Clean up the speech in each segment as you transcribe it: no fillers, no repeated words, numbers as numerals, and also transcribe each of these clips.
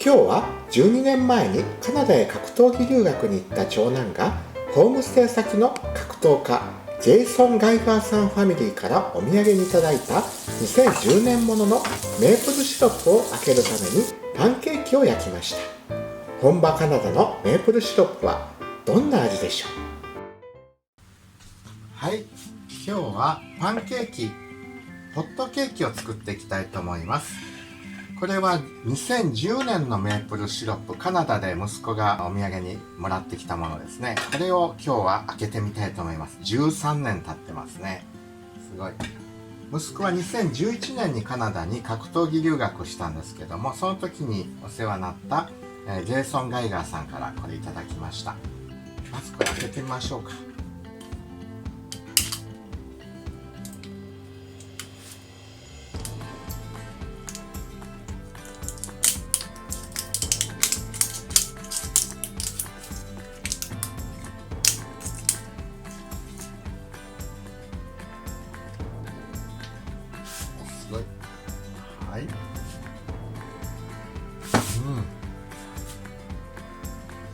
今日は12年前にカナダへ格闘技留学に行った長男がホームステイ先の格闘家ジェイソン・ガイガーさんファミリーからお土産にいただいた2010年もののメープルシロップを開けるためにパンケーキを焼きました。本場カナダのメープルシロップはどんな味でしょう？はい、今日はパンケーキ、ホットケーキを作っていきたいと思います。これは2010年のメープルシロップ、カナダで息子がお土産にもらってきたものですね。これを今日は開けてみたいと思います。13年経ってますね。すごい。息子は2011年にカナダに格闘技留学したんですけども、その時にお世話になったジェイソン・ガイガーさんからこれいただきました。まずこれ開けてみましょうか。すごい。はい。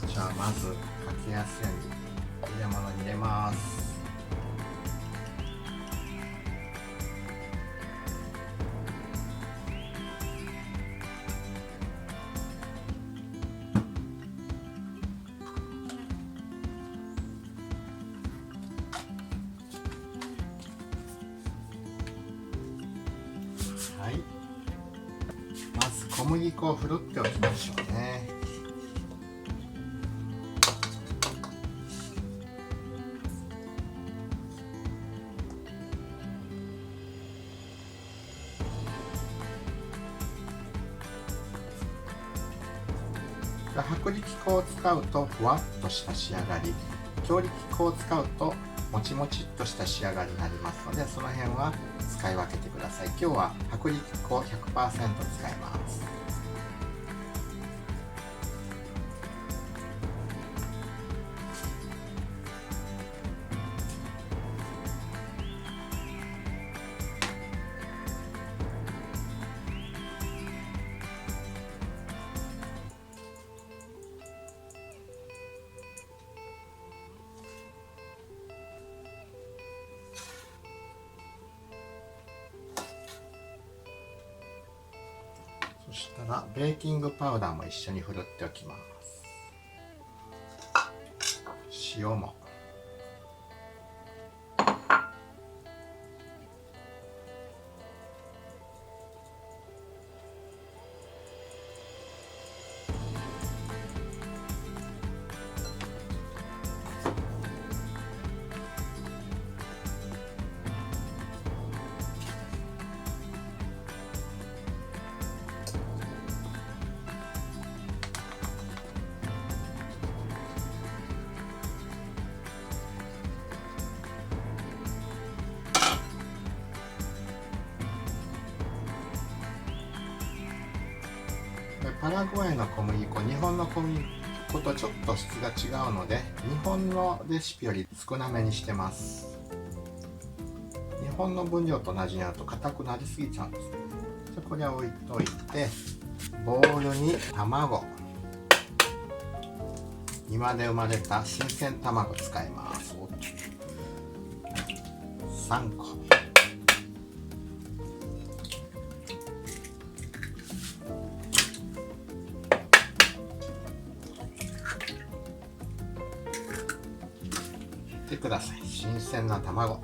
じゃあまずかけやすいように入れ物に入れます。はい。まず小麦粉をふるっておきましょうね。薄力粉を使うとふわっとした仕上がり、強力粉を使うともちもちっとした仕上がりになりますので、その辺は使い分けてください。今日は薄力粉 100% 使います。そしたらベーキングパウダーも一緒にふるっておきます。塩も。パラグアイの小麦粉、日本の小麦粉とちょっと質が違うので、日本のレシピより少なめにしてます。日本の分量と同じになると硬くなりすぎちゃうんですね。じゃあこれは置いといて、ボウルに卵、庭で生まれた新鮮卵使います。3個。ください。新鮮な卵、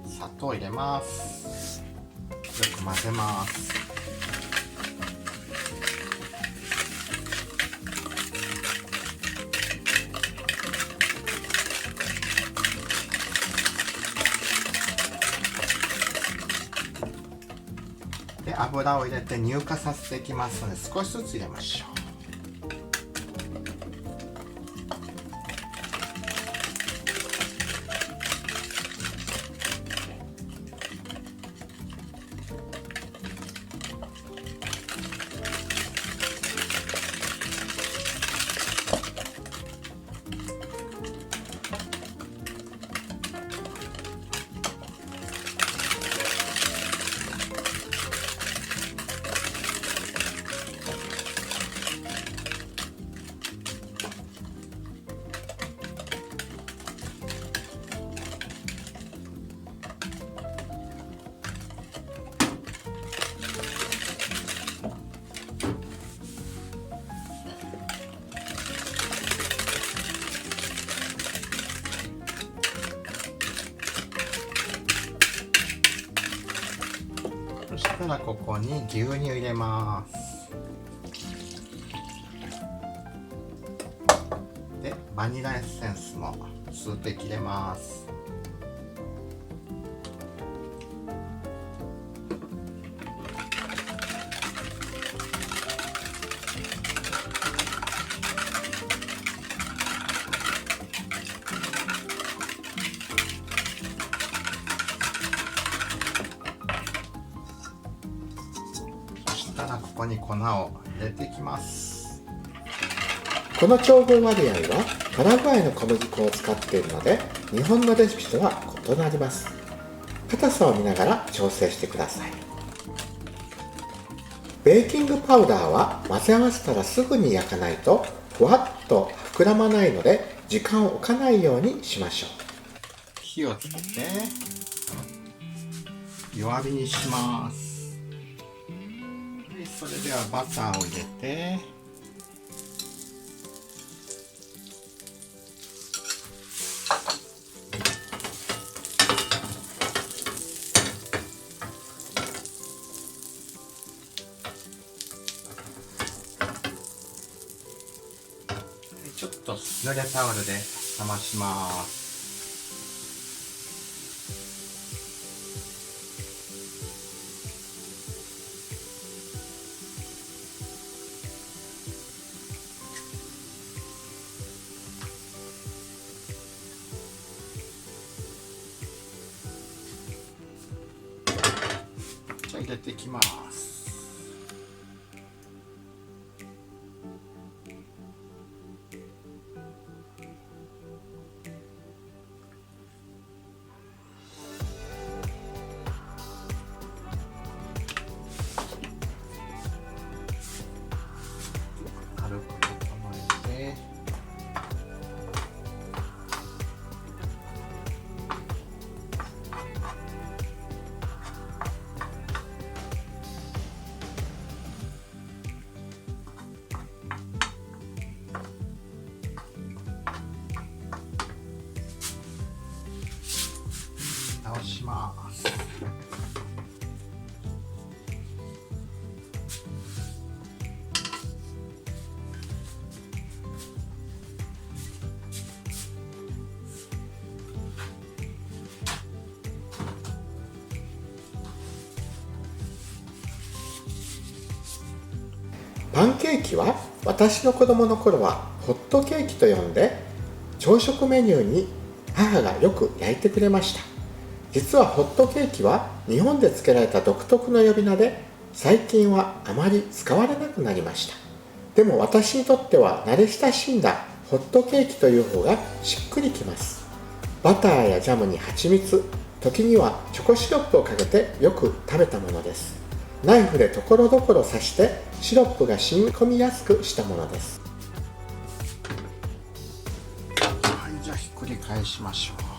砂糖入れます。よく混ぜます。で、油を入れて乳化させていきますので、少しずつ入れましょう。ここに牛乳入れます。でバニラエッセンスも数滴入れます。そしたらここに粉を入れていきます。この調合割合はパラグアイの小麦粉を使っているので、日本のレシピとは異なります。硬さを見ながら調整してください。ベーキングパウダーは混ぜ合わせたらすぐに焼かないとふわっと膨らまないので、時間を置かないようにしましょう。火をつけて弱火にします。それではバターを入れて、ちょっと濡れタオルで冷まします。じゃあ入れていきます。軽く整えて、倒します。パンケーキは私の子供の頃はホットケーキと呼んで、朝食メニューに母がよく焼いてくれました。実はホットケーキは日本で付けられた独特の呼び名で、最近はあまり使われなくなりました。でも私にとっては慣れ親しんだホットケーキという方がしっくりきます。バターやジャムに蜂蜜、時にはチョコシロップをかけてよく食べたものです。ナイフでところどころ刺してシロップが染み込みやすくしたものです。はい、じゃあひっくり返しましょう。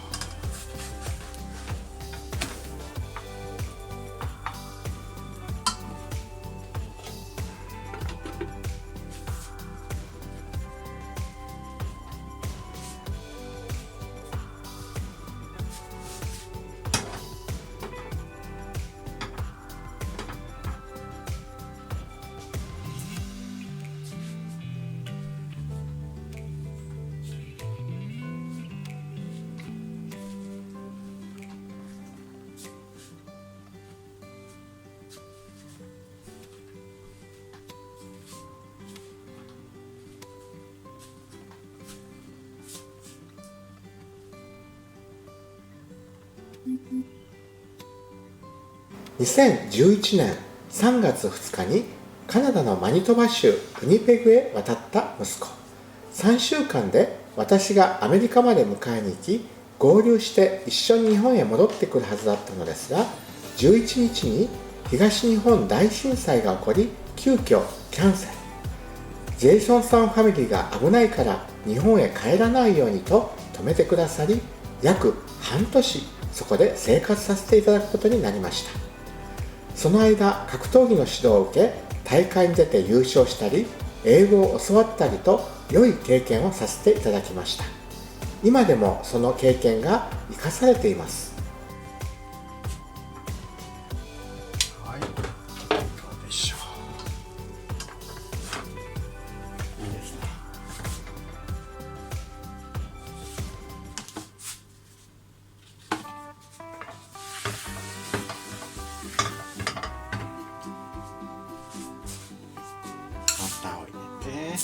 2011年3月2日にカナダのマニトバ州ウニペグへ渡った息子。3週間で私がアメリカまで迎えに行き、合流して一緒に日本へ戻ってくるはずだったのですが、11日に東日本大震災が起こり、急遽キャンセル。ジェイソンさんファミリーが危ないから日本へ帰らないようにと止めてくださり、約半年そこで生活させていただくことになりました。その間、格闘技の指導を受け、大会に出て優勝したり、英語を教わったりと良い経験をさせていただきました。今でもその経験が生かされています。はい、ターを入れて、冷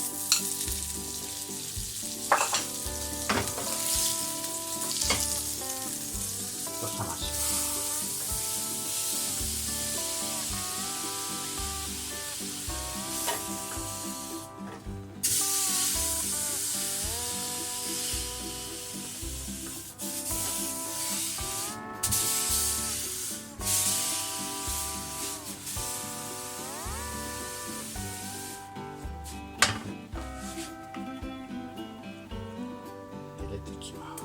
まします。入れてきます。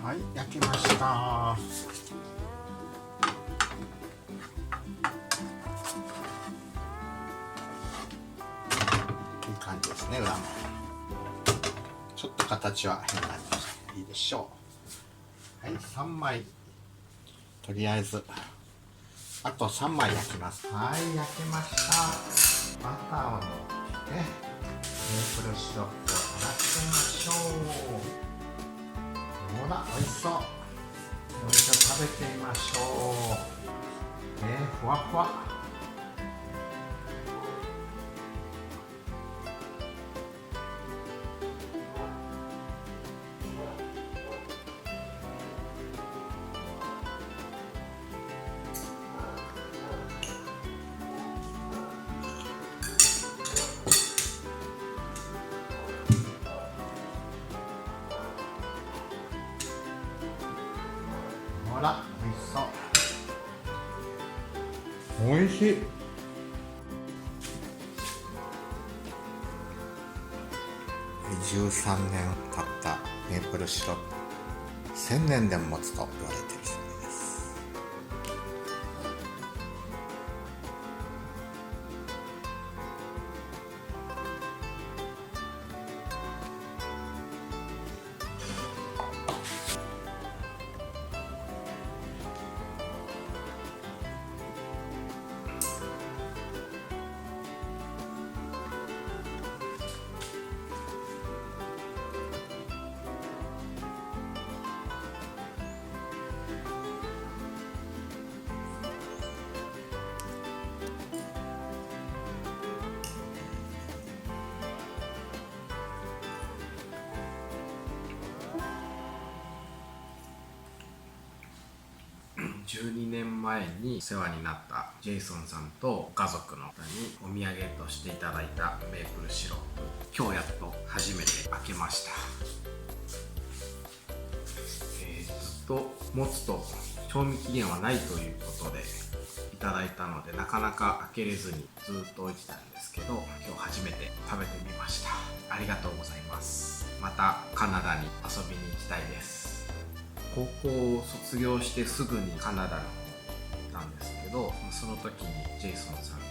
はい、焼きました。いい感じですね。裏もちょっと形は変な感じでいいでしょう。はい、3枚とりあえずあと3枚焼きます。はい、焼けました。バターを塗ってメープルシロップを垂らしてみましょう。ほら、美味しそう。もう一度食べてみましょう。ふわふわ。ほら、美味しそう。美味しい。13年経ったメープルシロップ、1000年でも持つと言われているそうです。12年前に世話になったジェイソンさんと家族の方にお土産としていただいたメープルシロップ、今日やっと初めて開けました。ずっと持つと賞味期限はないということでいただいたので、なかなか開けれずにずっと置いてたんですけど、今日初めて食べてみました。ありがとうございます。またカナダに遊びに行きたいです。高校を卒業してすぐにカナダに行ったんですけど、その時にジェイソンさんに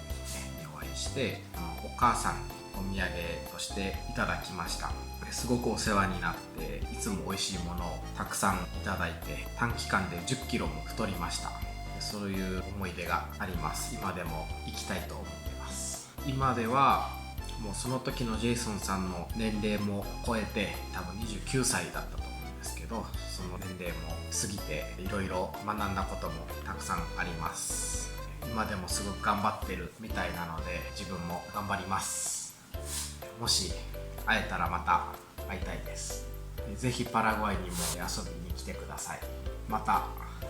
お会いして、お母さんにお土産としていただきました。すごくお世話になって、いつも美味しいものをたくさんいただいて、短期間で10キロも太りました。そういう思い出があります。今でも行きたいと思っています。今ではもうその時のジェイソンさんの年齢も超えて、多分29歳だったと思うんですけど、その年齢も過ぎていろいろ学んだこともたくさんあります。今でもすごく頑張ってるみたいなので、自分も頑張ります。もし会えたらまた会いたいです。ぜひパラグアイにも遊びに来てください。また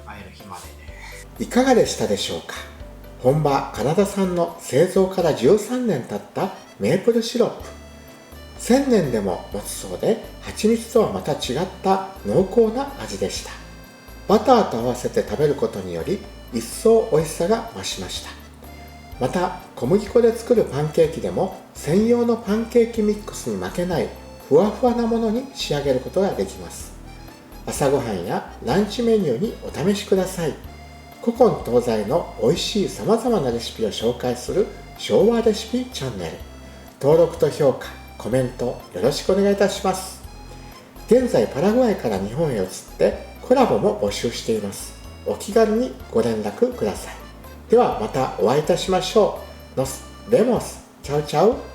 会える日まで。いかがでしたでしょうか。本場カナダ産の製造から13年経ったメープルシロップ、1000年でも持つそうで、蜂蜜とはまた違った濃厚な味でした。バターと合わせて食べることにより一層美味しさが増しました。また小麦粉で作るパンケーキでも専用のパンケーキミックスに負けないふわふわなものに仕上げることができます。朝ごはんやランチメニューにお試しください。古今東西の美味しいさまざまなレシピを紹介する昭和レシピチャンネル。登録と評価、コメントよろしくお願いいたします。現在パラグアイから日本へ移ってコラボも募集しています。お気軽にご連絡ください。ではまたお会いいたしましょう。Nos vemos. Chao, chao.